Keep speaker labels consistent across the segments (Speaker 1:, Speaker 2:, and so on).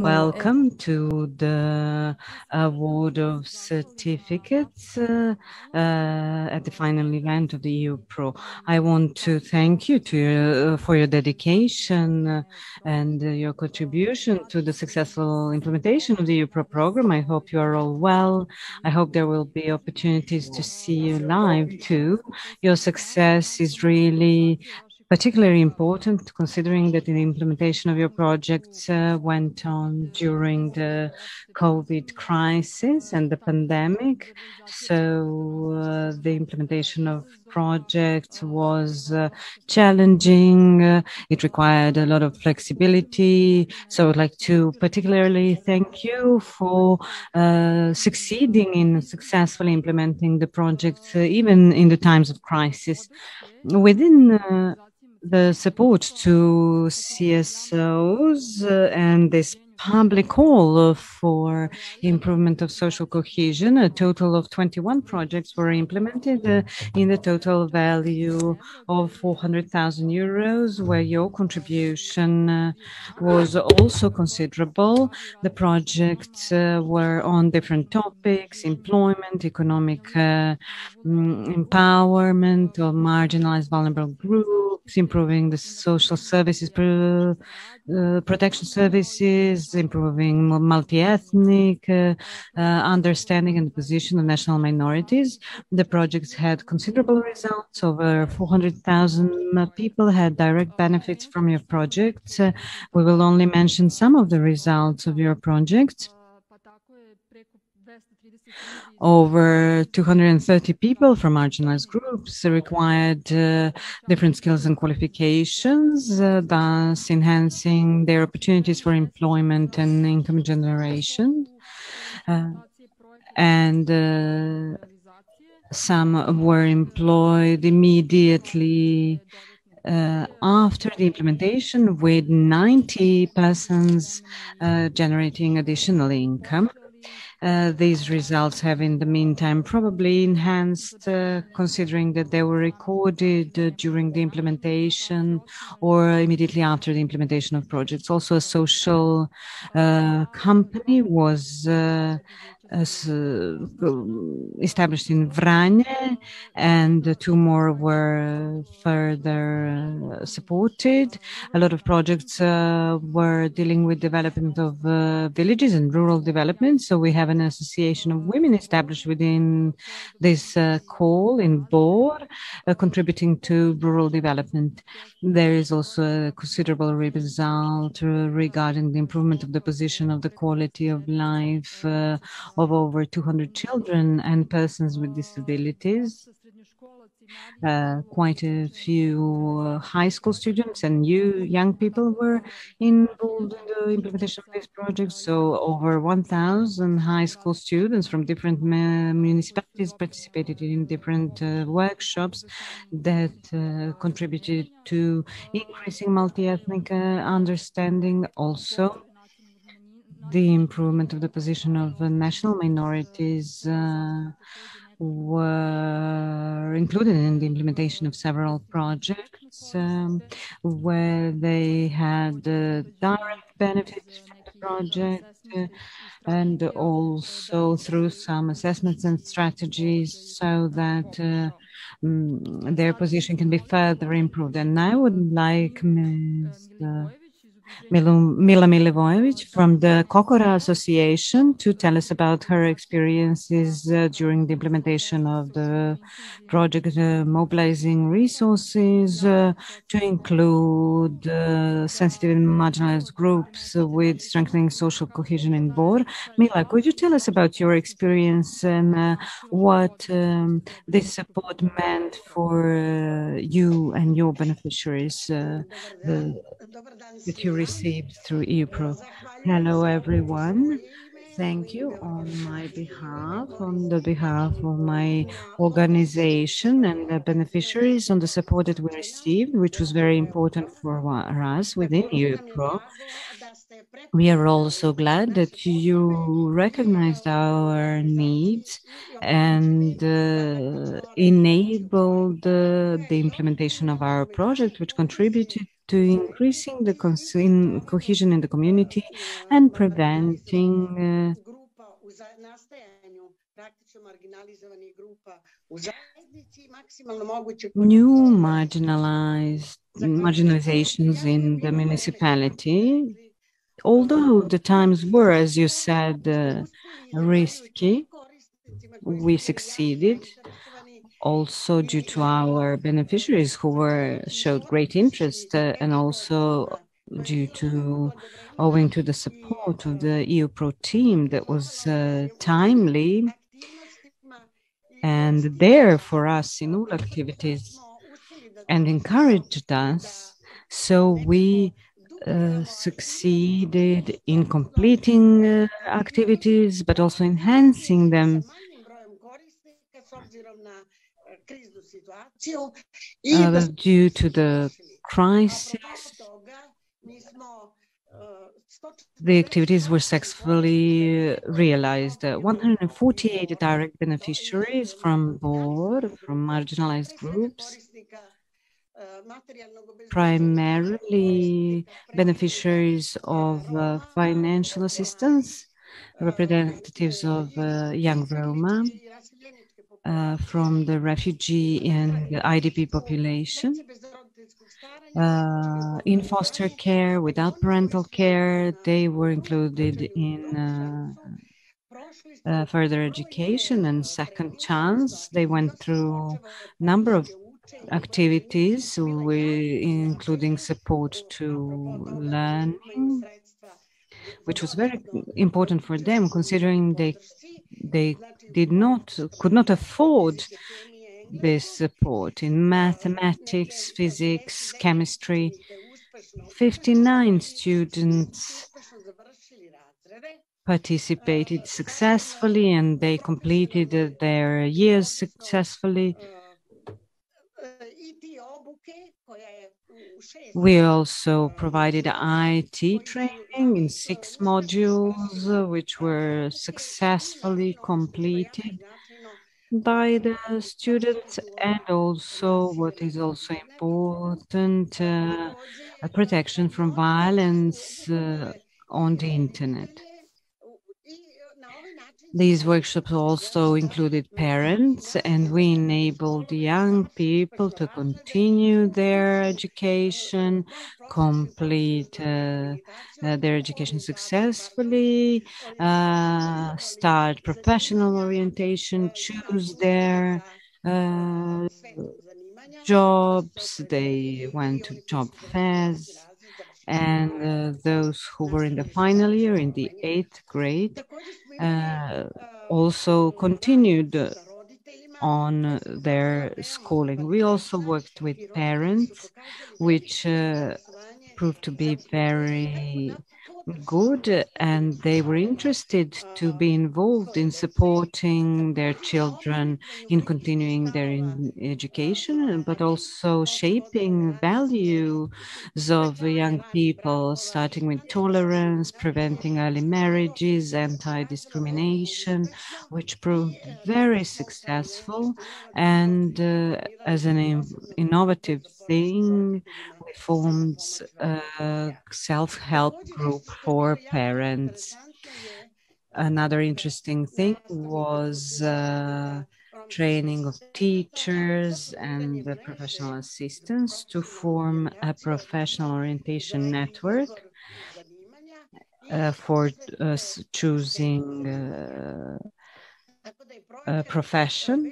Speaker 1: Welcome to the award of certificates at the final event of the EU Pro. I want to thank you for your dedication and your contribution to the successful implementation of the EU Pro program. I hope you are all well. I hope there will be opportunities to see you live too. Your success is really particularly important considering that the implementation of your projects went on during the COVID crisis and the pandemic. So the implementation of projects was challenging. It required a lot of flexibility. So I'd like to particularly thank you for succeeding in successfully implementing the projects, even in the times of crisis. Within the support to CSOs and this public call for improvement of social cohesion. A total of 21 projects were implemented in the total value of 400,000 euros, where your contribution was also considerable. The projects were on different topics: employment, economic empowerment of marginalized vulnerable groups, improving the social services, protection services, improving multi-ethnic understanding and position of national minorities. The projects had considerable results. Over 400,000 people had direct benefits from your projects. We will only mention some of the results of your projects. Over 230 people from marginalized groups required different skills and qualifications, thus enhancing their opportunities for employment and income generation. Some were employed immediately after the implementation, with 90 persons generating additional income. These results have in the meantime probably enhanced, considering that they were recorded during the implementation or immediately after the implementation of projects. Also, a social company was established in Vranje, and two more were further supported. A lot of projects were dealing with development of villages and rural development. So we have an association of women established within this call in Bor, contributing to rural development. There is also a considerable result regarding the improvement of the position of the quality of life of over 200 children and persons with disabilities. Quite a few high school students and young people were involved in the implementation of these projects. So over 1,000 high school students from different municipalities participated in different workshops that contributed to increasing multi-ethnic understanding. Also, the improvement of the position of national minorities were included in the implementation of several projects where they had direct benefits from the project and also through some assessments and strategies so that their position can be further improved. And I would like Ms. Mila Milivojevic from the Kokora Association to tell us about her experiences during the implementation of the project, mobilizing resources to include sensitive and marginalized groups with strengthening social cohesion in Bor. Mila, could you tell us about your experience and what this support meant for you and your beneficiaries that you received through EUPRO? Hello, everyone. Thank you on the behalf of my organization and the beneficiaries on the support that we received, which was very important for us within EUPRO. We are also glad that you recognized our needs and enabled the implementation of our project, which contributed to increasing the cohesion in the community and preventing new marginalizations in the municipality. Although the times were, as you said, risky, we succeeded also due to our beneficiaries who showed great interest and also due to owing to the support of the EU Pro team that was timely and there for us in all activities and encouraged us. So we succeeded in completing activities, but also enhancing them due to the crisis. The activities were successfully realized. 148 direct beneficiaries from board, from marginalized groups, primarily beneficiaries of financial assistance, representatives of young Roma, from the refugee and the IDP population, in foster care, without parental care. They were included in further education and second chance. They went through a number of activities, including support to learning, which was very important for them, considering they could not afford this support in mathematics, physics, chemistry. 59 students participated successfully and they completed their years successfully. We also provided IT training in 6 modules, which were successfully completed by the students, and also what is also important, a protection from violence on the internet. These workshops also included parents, and we enabled young people to continue their education, complete their education successfully, start professional orientation, choose their uh, jobs. They went to job fairs, and those who were in the final year, in the 8th grade, uh, also continued on their schooling. We also worked with parents, which proved to be very good, and they were interested to be involved in supporting their children in continuing their education, but also shaping values of young people, starting with tolerance, preventing early marriages, anti-discrimination, which proved very successful. And as an innovative thing, we formed a self-help group for parents. Another interesting thing was training of teachers and the professional assistants to form a professional orientation network for choosing a profession.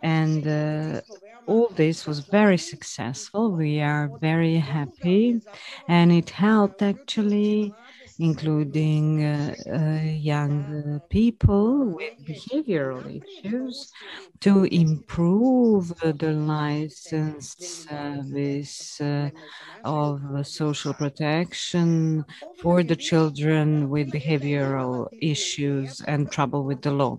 Speaker 1: And all this was very successful. We are very happy, and it helped actually, including young people with behavioral issues, to improve the licensed service of social protection for the children with behavioral issues and trouble with the law.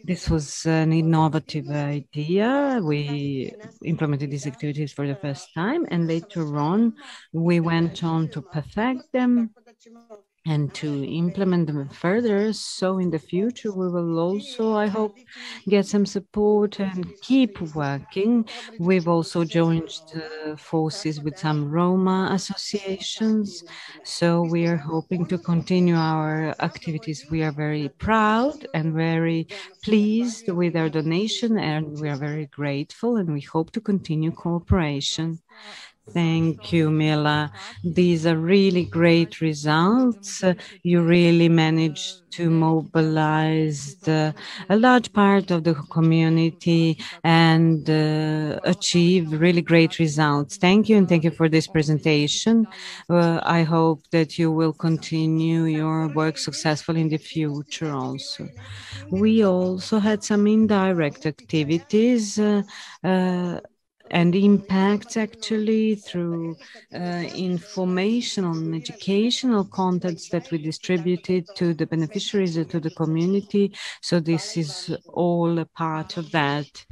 Speaker 1: This was an innovative idea. We implemented these activities for the first time, and later on, we went on to perfect them. and to implement them further. So in the future, we will also, I hope, get some support and keep working. We've also joined forces with some Roma associations. So we are hoping to continue our activities. We are very proud and very pleased with our donation, and we are very grateful, and we hope to continue cooperation. Thank you, Mila. These are really great results. You really managed to mobilize a large part of the community and achieve really great results. Thank you, and thank you for this presentation. I hope that you will continue your work successfully in the future also. We also had some indirect activities. And impacts actually through informational and educational contents that we distributed to the beneficiaries and to the community. So this is all a part of that.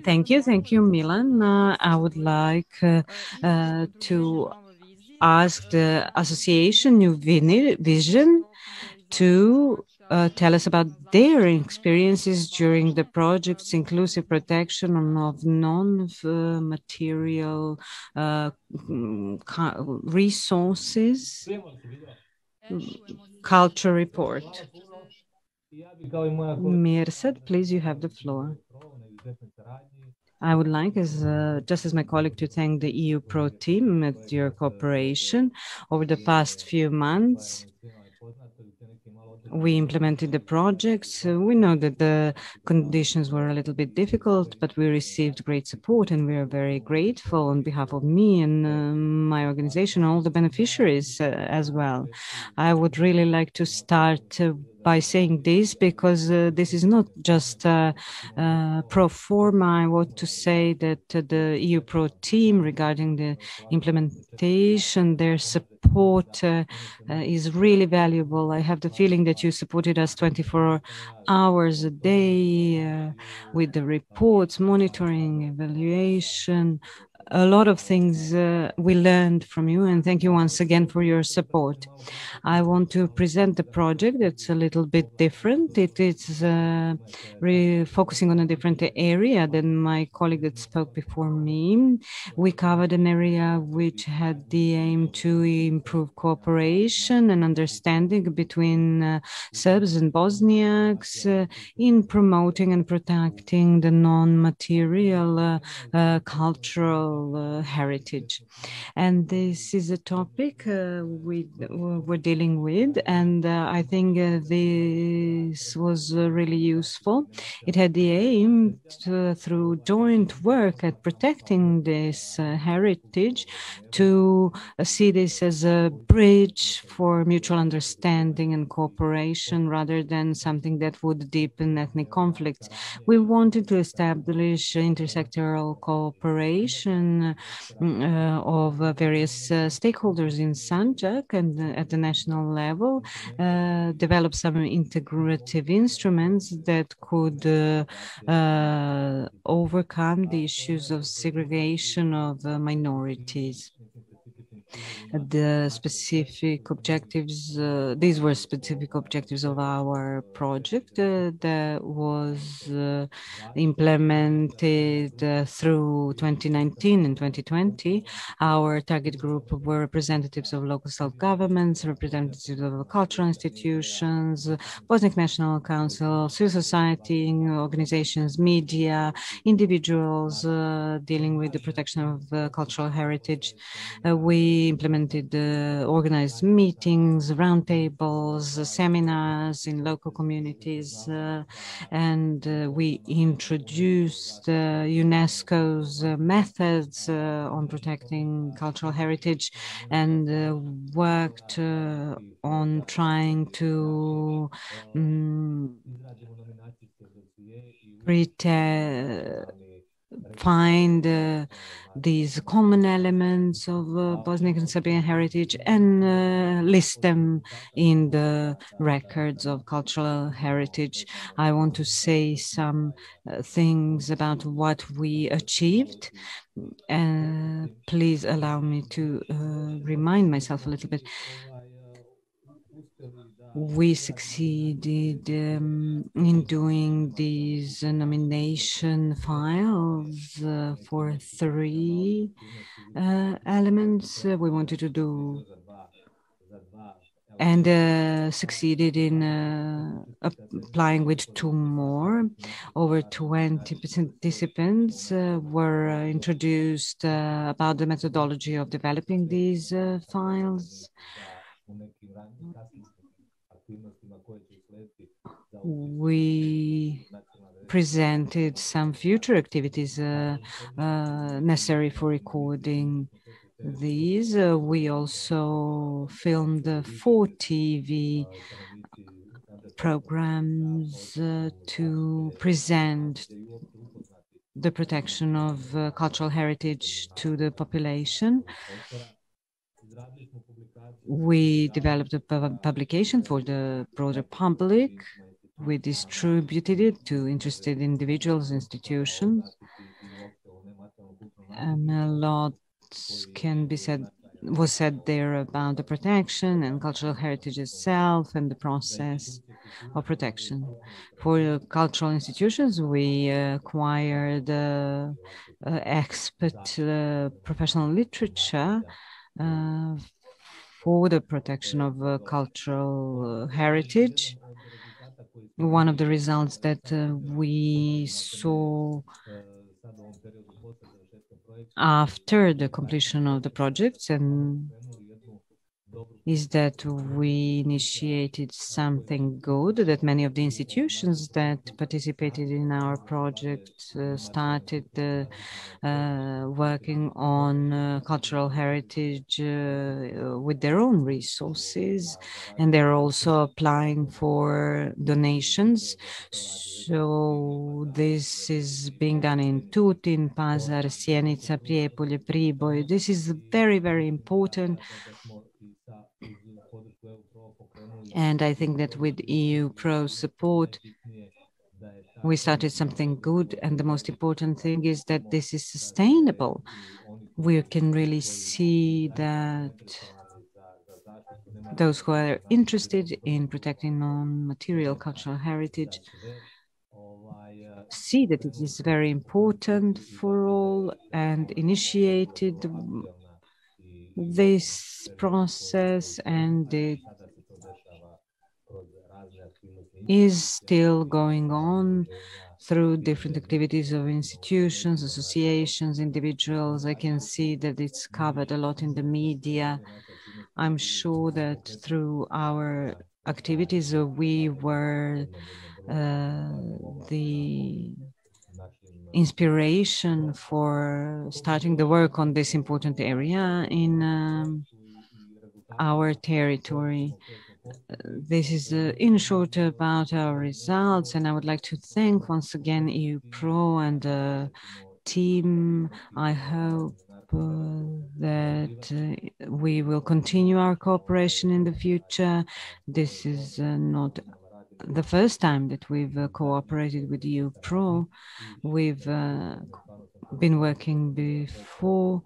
Speaker 1: Thank you, Milan. I would like to ask the Association New Vision to tell us about their experiences during the project's inclusive protection of non-material resources. Culture report. Mirsad, please, you have the floor. I would like, just as my colleague, to thank the EU Pro team at your cooperation over the past few months. We implemented the projects. We know that the conditions were a little bit difficult, but we received great support, and we are very grateful on behalf of me and my organization, all the beneficiaries as well. I would really like to start by saying this because this is not just pro forma. I want to say that the EU Pro team, regarding the implementation, their support is really valuable. I have the feeling that you supported us 24 hours a day with the reports, monitoring, evaluation, a lot of things we learned from you, and thank you once again for your support. I want to present the project that's a little bit different. It is focusing on a different area than my colleague that spoke before me. We covered an area which had the aim to improve cooperation and understanding between Serbs and Bosniaks in promoting and protecting the non-material cultural heritage. And this is a topic we're dealing with, and I think this was really useful. It had the aim to, through joint work at protecting this heritage, to see this as a bridge for mutual understanding and cooperation rather than something that would deepen ethnic conflicts. We wanted to establish intersectoral cooperation of various stakeholders in Sanjak and at the national level, develop some integrative instruments that could overcome the issues of segregation of minorities. The specific objectives, these were specific objectives of our project that was implemented through 2019 and 2020. Our target group were representatives of local self-governments, representatives of cultural institutions, Bosniak National Council, civil society organizations, media, individuals dealing with the protection of cultural heritage. We implemented organized meetings, roundtables, seminars in local communities, and we introduced UNESCO's methods on protecting cultural heritage, and worked on trying to find these common elements of Bosniak and Serbian heritage and list them in the records of cultural heritage. I want to say some things about what we achieved. Please allow me to remind myself a little bit. we succeeded in doing these nomination files for three elements we wanted to do and succeeded in applying with two more. Over 20 participants were introduced about the methodology of developing these files. We presented some future activities necessary for recording these. We also filmed 4 TV programs to present the protection of cultural heritage to the population. We developed a publication for the broader public. We distributed it to interested individuals, institutions, and a lot can be said was said there about the protection and cultural heritage itself and the process of protection. For cultural institutions, we acquired expert professional literature uh, for the protection of cultural heritage. One of the results that we saw after the completion of the projects and is that we initiated something good, that many of the institutions that participated in our project started working on cultural heritage with their own resources, and they're also applying for donations. So this is being done in Tutin, Pazar, Sienica, Priepolje, Priboj. This is very, very important. And I think that with EU Pro support, we started something good. And the most important thing is that this is sustainable. We can really see that those who are interested in protecting non-material cultural heritage see that it is very important for all and initiated this process, and it is still going on through different activities of institutions, associations, individuals. I can see that it's covered a lot in the media. I'm sure that through our activities, we were the inspiration for starting the work on this important area in our territory. This is in short about our results, and I would like to thank once again EU Pro and the team. I hope that we will continue our cooperation in the future. This is not the first time that we've cooperated with EU Pro. We've been working before,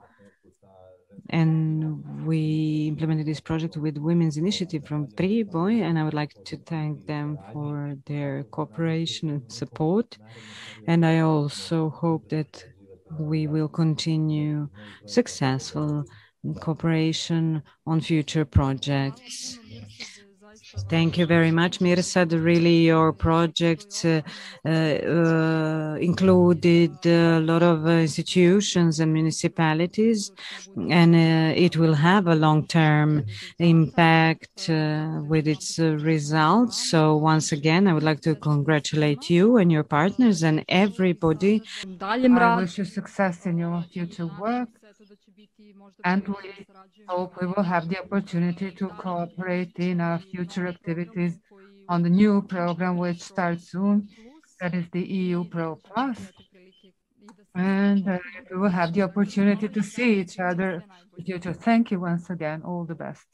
Speaker 1: and we implemented this project with Women's Initiative from Priboj, and I would like to thank them for their cooperation and support. And I also hope that we will continue successful cooperation on future projects. Thank you very much, Mirsad. Really, your project included a lot of institutions and municipalities, and it will have a long-term impact with its results. So once again, I would like to congratulate you and your partners and everybody.
Speaker 2: I wish you success in your future work, and we hope we will have the opportunity to cooperate in our future activities on the new program which starts soon, that is the EU Pro Plus. And we will have the opportunity to see each other in the future. Thank you once again. All the best.